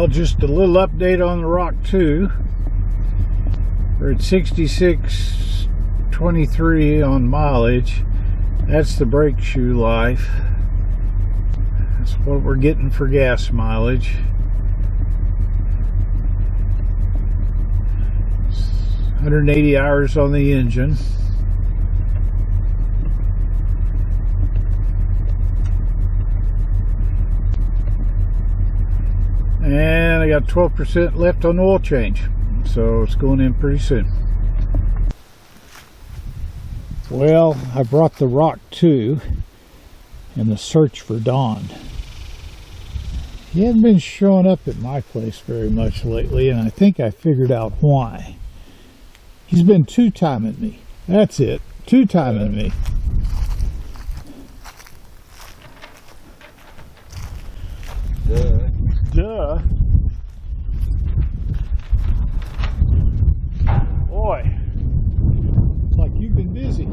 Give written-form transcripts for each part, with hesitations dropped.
Well, just a little update on the Rock 2. We're at 66.23 on mileage. That's the brake shoe life. That's what we're getting for gas mileage. 180 hours on the engine. And I got 12% left on the oil change, so it's going in pretty soon. Well, I brought the Rock 2 in the search for Don. He hasn't been showing up at my place very much lately, and I think I figured out why. He's been two-timing me. That's it, two-timing me. Duh. Boy, looks like you've been busy. Yeah.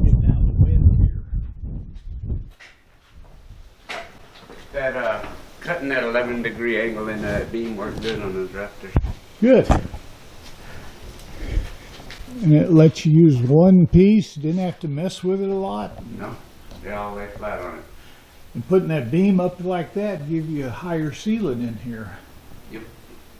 Getting out of the wind here. That cutting that 11-degree angle in that beam worked good on those rafters. Good. And it lets you use one piece. Didn't have to mess with it a lot. No, they're all lay flat on it. And putting that beam up like that give you a higher ceiling in here. Yep.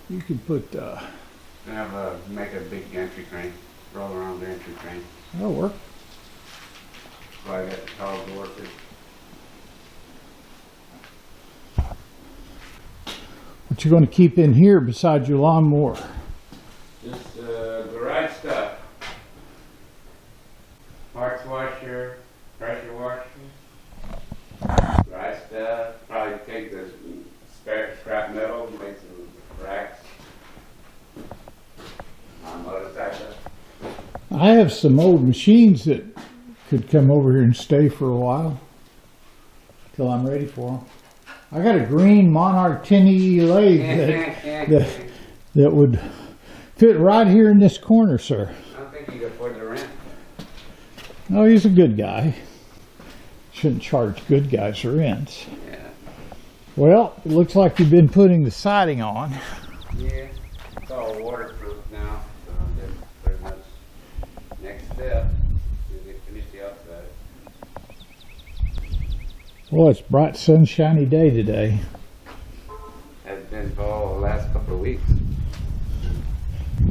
You can put make a big entry crane, roll around the entry crane. that'll work. That's why I got the tall door too. What you going to keep in here besides your lawnmower? Just garage stuff. Parts washer, pressure washer. Garage stuff. Probably take the spare scrap metal, make some racks. Motorcycle. I have some old machines that could come over here and stay for a while till I'm ready for them. I got a green Monarch 10E lathe that would fit right here in this corner, sir. I don't think you can afford the rent. No, he's a good guy. Shouldn't charge good guys rents. Yeah. Well, it looks like you've been putting the siding on. Yeah, it's all waterproof now, so that's pretty much next step is to finish the outside. Well, it's a bright, sunshiny day today. Has been for the last couple of weeks.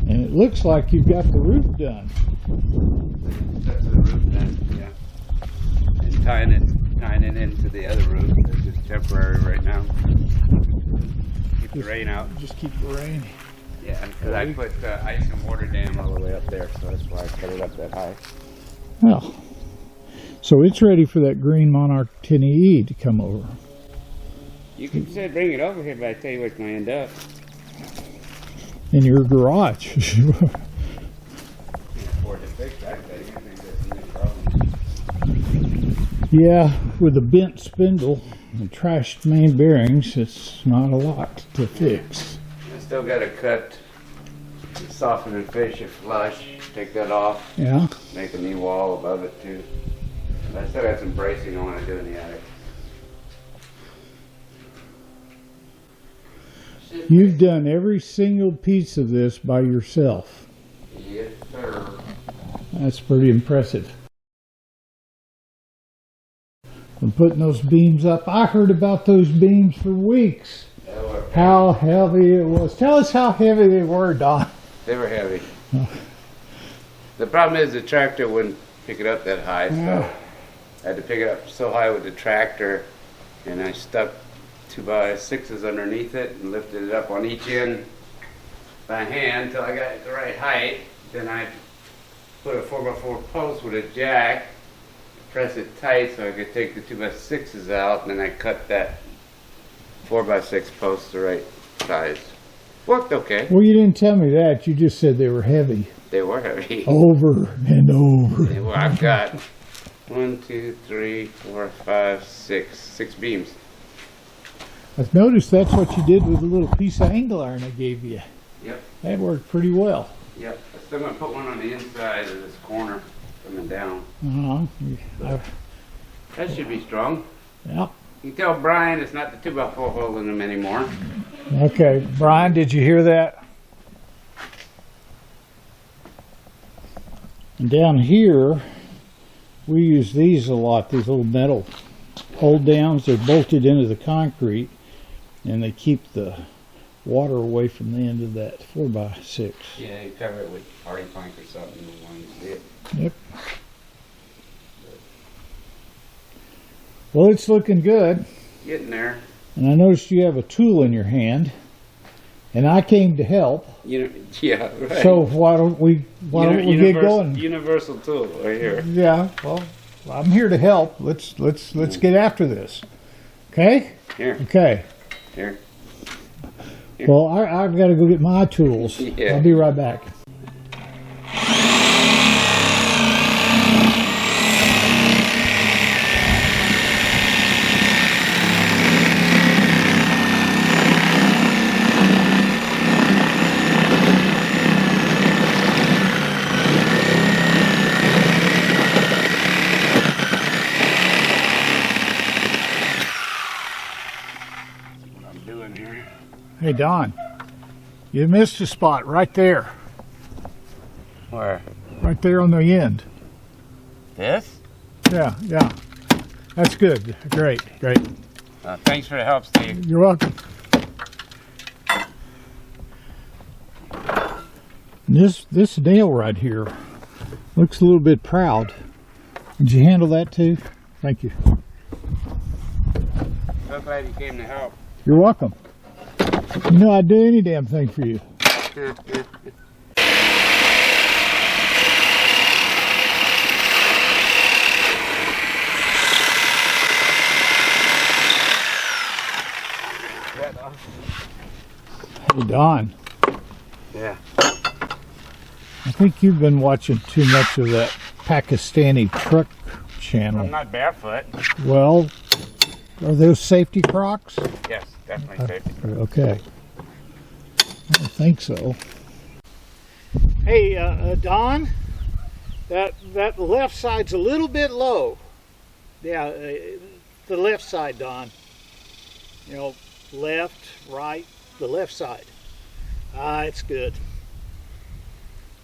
And it looks like you've got the roof done. That's the roof done, yeah. And tying it into the other roof. It's just temporary right now. Keep the rain out. Just keep the rain. Yeah, because I put ice and water dam all the way up there, so that's why I cut it up that high. Well, so it's ready for that green Monarch 10E to come over. You can say bring it over here, but I tell you what's going to end up. In your garage. You can afford to fix that thing. I think that's no problem. Yeah, with a bent spindle and trashed main bearings, it's not a lot to fix. I still got to cut, soften and finish it flush, take that off, Yeah. make a knee wall above it too. I still got some bracing I want to do in the attic. You've done every single piece of this by yourself. Yes, sir. That's pretty impressive. From putting those beams up, I heard about those beams for weeks. How heavy it was. Tell us how heavy they were, Don. They were heavy. The problem is the tractor wouldn't pick it up that high, so I had to pick it up so high with the tractor, and I stuck 2x6s underneath it and lifted it up on each end by hand until I got it the right height. Then I put a 4x4 post with a jack, press it tight so I could take the 2x6s out, and then I cut that 4x6 post the right size. Worked okay. Well, you didn't tell me that. You just said they were heavy. They were heavy. Over and over. Well, I've got 1, 2, 3, 4, 5, 6 beams. I've noticed that's what you did with the little piece of angle iron I gave you. Yep. That worked pretty well. Yep. I'm still going to put one on the inside of this corner coming down. Uh-huh. That should be strong. Yeah. You can tell Brian it's not the 2x4 holding them anymore. Okay, Brian, did you hear that? And down here, we use these a lot, these little metal hold downs. They're bolted into the concrete and they keep the water away from the end of that 4x6. Yeah, you cover it with hardy plank or something when you see it. Yep. Well, it's looking good. Getting there. And I noticed you have a tool in your hand. And I came to help. You know, yeah, right. So why don't we get going? Universal tool right here. Yeah, well, I'm here to help. Let's get after this. Okay? Here. Okay. Here. Well, I've got to go get my tools. Yeah. I'll be right back. Hey, Don, you missed a spot right there. Where? Right there on the end. This? Yeah. That's good. Great. Thanks for the help, Steve. You're welcome. This nail right here looks a little bit proud. Did you handle that too? Thank you. So glad you came to help. You're welcome. You know I'd do any damn thing for you. Hey, Don. Yeah. I think you've been watching too much of that Pakistani truck channel. I'm not barefoot. Well, are those safety Crocs? Yes, definitely safety. Okay. I don't think so. Hey, Don, that left side's a little bit low. Yeah, the left side, Don. You know, left, right, the left side. It's good.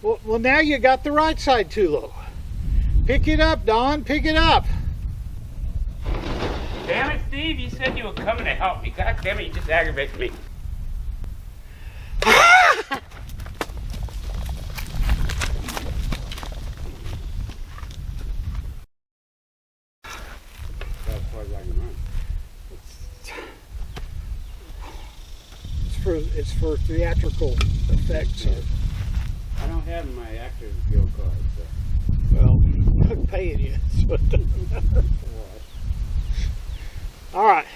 Well, now you got the right side too low. Pick it up, Don. Pick it up. Damn it, Steve! You said you were coming to help me. God damn it! You just aggravated me. It's for theatrical effects. I don't have my actor's guild card, so. Well, I'm paying you, so it doesn't matter. All right.